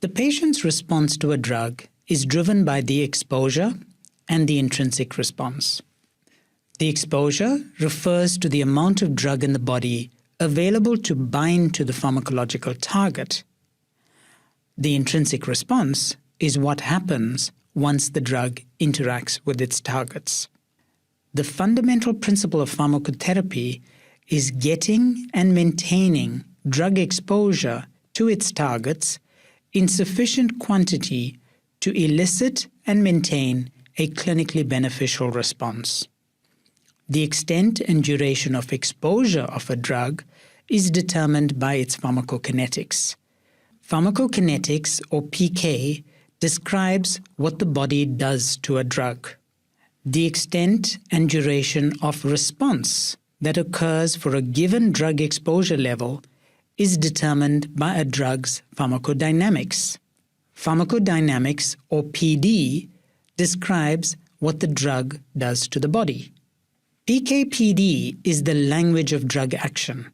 The patient's response to a drug is driven by the exposure and the intrinsic response. The exposure refers to the amount of drug in the body available to bind to the pharmacological target. The intrinsic response is what happens once the drug interacts with its targets. The fundamental principle of pharmacotherapy is getting and maintaining drug exposure to its targets in sufficient quantity to elicit and maintain a clinically beneficial response. The extent and duration of exposure of a drug is determined by its pharmacokinetics. Pharmacokinetics, or PK, describes what the body does to a drug. The extent and duration of response that occurs for a given drug exposure level is determined by a drug's pharmacodynamics. Pharmacodynamics, or PD, describes what the drug does to the body. PK/PD is the language of drug action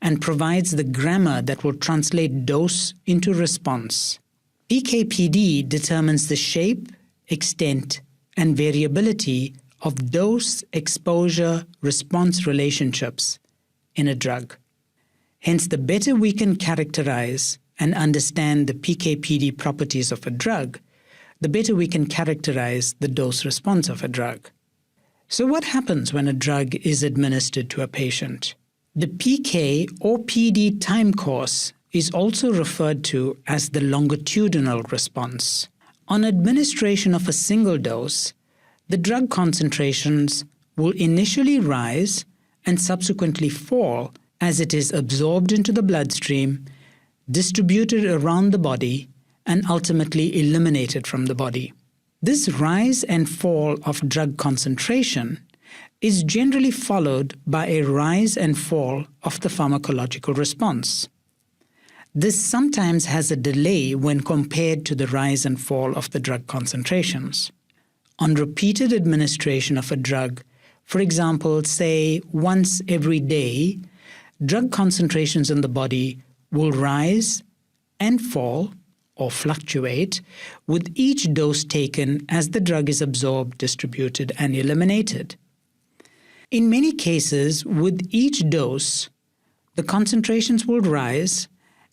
and provides the grammar that will translate dose into response. PK/PD determines the shape, extent, and variability of dose-exposure-response relationships in a drug. Hence, the better we can characterize and understand the PK/PD properties of a drug, the better we can characterize the dose response of a drug. So what happens when a drug is administered to a patient? The PK or PD time course is also referred to as the longitudinal response. On administration of a single dose, the drug concentrations will initially rise and subsequently fall as it is absorbed into the bloodstream, distributed around the body, and ultimately eliminated from the body. This rise and fall of drug concentration is generally followed by a rise and fall of the pharmacological response. This sometimes has a delay when compared to the rise and fall of the drug concentrations. On repeated administration of a drug, for example, say once every day, drug concentrations in the body will rise and fall or fluctuate with each dose taken as the drug is absorbed, distributed, and eliminated. In many cases, with each dose, the concentrations will rise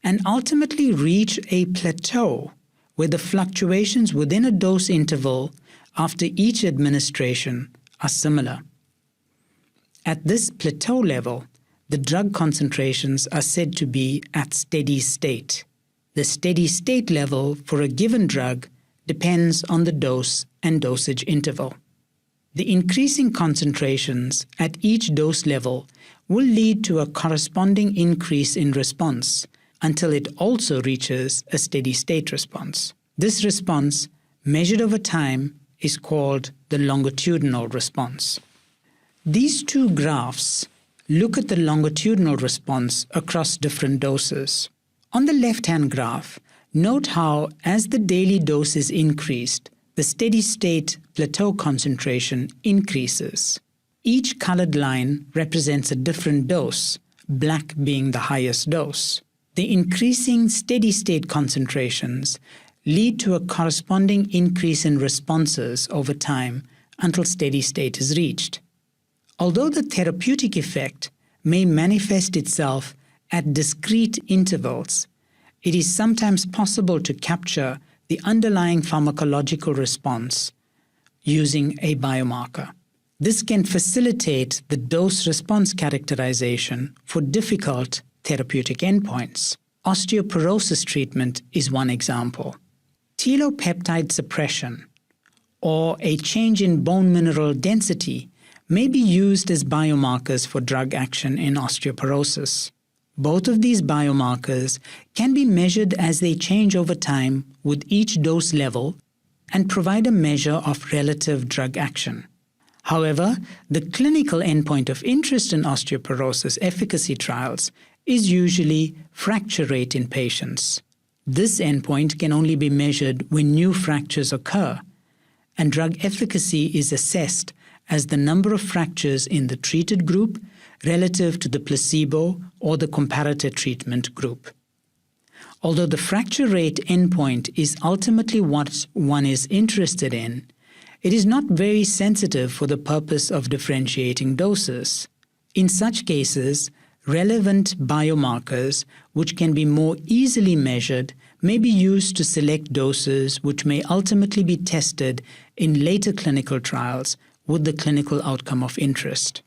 and ultimately reach a plateau where the fluctuations within a dose interval after each administration are similar. At this plateau level, the drug concentrations are said to be at steady state. The steady state level for a given drug depends on the dose and dosage interval. The increasing concentrations at each dose level will lead to a corresponding increase in response until it also reaches a steady state response. This response, measured over time, is called the longitudinal response. These two graphs look at the longitudinal response across different doses. On the left-hand graph, note how, as the daily dose is increased, the steady-state plateau concentration increases. Each colored line represents a different dose, black being the highest dose. The increasing steady-state concentrations lead to a corresponding increase in responses over time until steady state is reached. Although the therapeutic effect may manifest itself at discrete intervals, it is sometimes possible to capture the underlying pharmacological response using a biomarker. This can facilitate the dose-response characterization for difficult therapeutic endpoints. Osteoporosis treatment is one example. Telopeptide suppression, or a change in bone mineral density, may be used as biomarkers for drug action in osteoporosis. Both of these biomarkers can be measured as they change over time with each dose level and provide a measure of relative drug action. However, the clinical endpoint of interest in osteoporosis efficacy trials is usually fracture rate in patients. This endpoint can only be measured when new fractures occur, and drug efficacy is assessed as the number of fractures in the treated group relative to the placebo or the comparator treatment group. Although the fracture rate endpoint is ultimately what one is interested in, it is not very sensitive for the purpose of differentiating doses. In such cases, relevant biomarkers, which can be more easily measured, may be used to select doses which may ultimately be tested in later clinical trials with the clinical outcome of interest.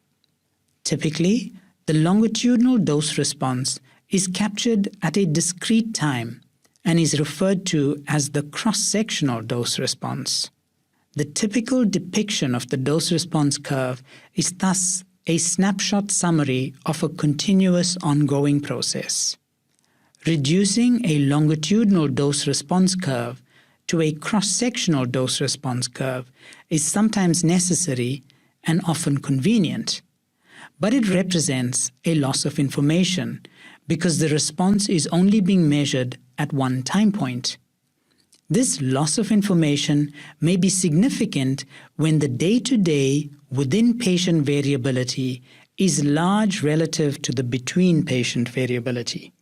Typically, the longitudinal dose response is captured at a discrete time and is referred to as the cross-sectional dose response. The typical depiction of the dose-response curve is thus a snapshot summary of a continuous ongoing process. Reducing a longitudinal dose-response curve to a cross-sectional dose-response curve is sometimes necessary and often convenient, but it represents a loss of information because the response is only being measured at one time point. This loss of information may be significant when the day-to-day within-patient variability is large relative to the between-patient variability.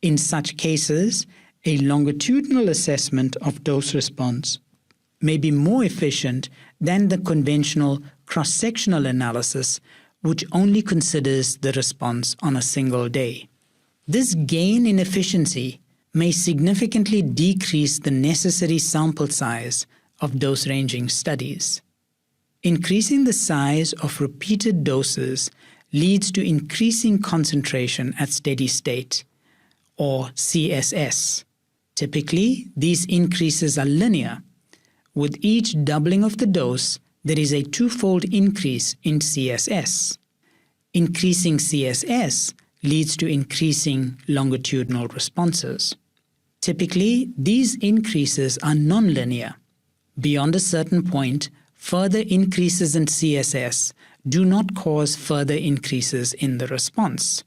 In such cases, a longitudinal assessment of dose response may be more efficient than the conventional cross-sectional analysis, which only considers the response on a single day. This gain in efficiency may significantly decrease the necessary sample size of dose-ranging studies. Increasing the size of repeated doses leads to increasing concentration at steady state, or CSS. Typically, these increases are linear. With each doubling of the dose, there is a twofold increase in CSS. Increasing CSS leads to increasing longitudinal responses. Typically, these increases are nonlinear. Beyond a certain point, further increases in CSS do not cause further increases in the response.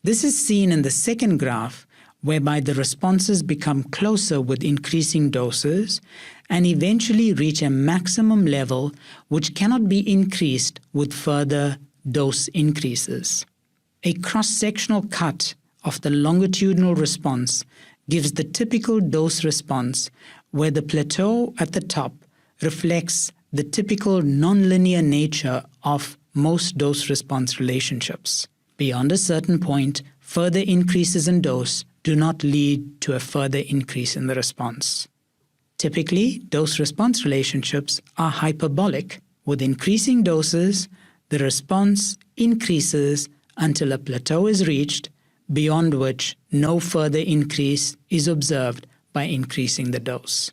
This is seen in the second graph, whereby the responses become closer with increasing doses and eventually reach a maximum level which cannot be increased with further dose increases. A cross-sectional cut of the longitudinal response gives the typical dose response, where the plateau at the top reflects the typical nonlinear nature of most dose-response relationships. Beyond a certain point, further increases in dose do not lead to a further increase in the response. Typically, dose-response relationships are hyperbolic. With increasing doses, the response increases until a plateau is reached, beyond which no further increase is observed by increasing the dose.